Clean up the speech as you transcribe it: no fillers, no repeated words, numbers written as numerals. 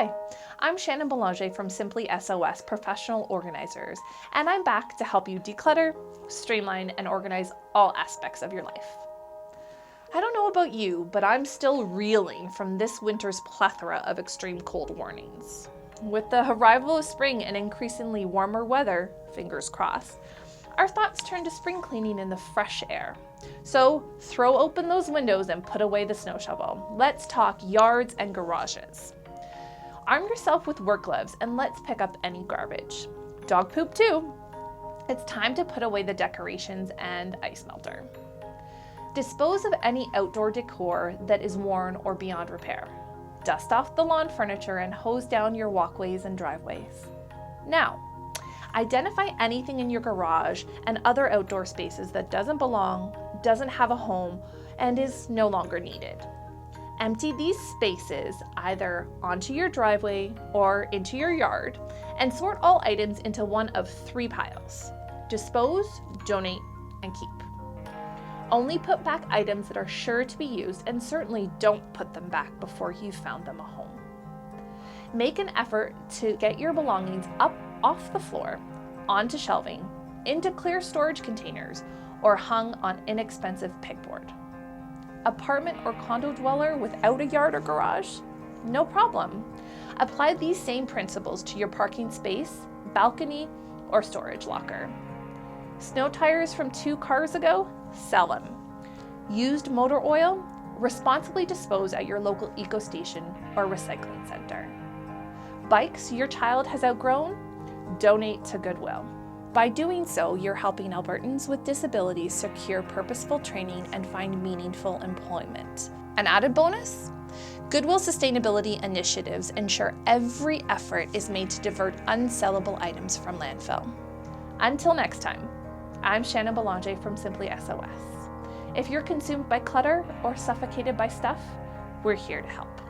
Hi, I'm Shannon Belanger from SimplySOS Professional Organizers, and I'm back to help you declutter, streamline, and organize all aspects of your life. I don't know about you, but I'm still reeling from this winter's plethora of extreme cold warnings. With the arrival of spring and increasingly warmer weather, fingers crossed, our thoughts turn to spring cleaning in the fresh air. So throw open those windows and put away the snow shovel. Let's talk yards and garages. Arm yourself with work gloves and let's pick up any garbage. Dog poop too. It's time to put away the decorations and ice melter. Dispose of any outdoor decor that is worn or beyond repair. Dust off the lawn furniture and hose down your walkways and driveways. Now, identify anything in your garage and other outdoor spaces that doesn't belong, doesn't have a home, and is no longer needed. Empty these spaces either onto your driveway or into your yard and sort all items into one of 3 piles. Dispose, donate, and keep. Only put back items that are sure to be used, and certainly don't put them back before you've found them a home. Make an effort to get your belongings up off the floor, onto shelving, into clear storage containers, or hung on inexpensive pegboard. Apartment or condo dweller without a yard or garage? No problem. Apply these same principles to your parking space, balcony, or storage locker. Snow tires from 2 cars ago? Sell them. Used motor oil? Responsibly dispose at your local eco station or recycling center. Bikes your child has outgrown? Donate to Goodwill. By doing so, you're helping Albertans with disabilities secure purposeful training and find meaningful employment. An added bonus? Goodwill sustainability initiatives ensure every effort is made to divert unsellable items from landfill. Until next time, I'm Shannon Belanger from SimplySOS. If you're consumed by clutter or suffocated by stuff, we're here to help.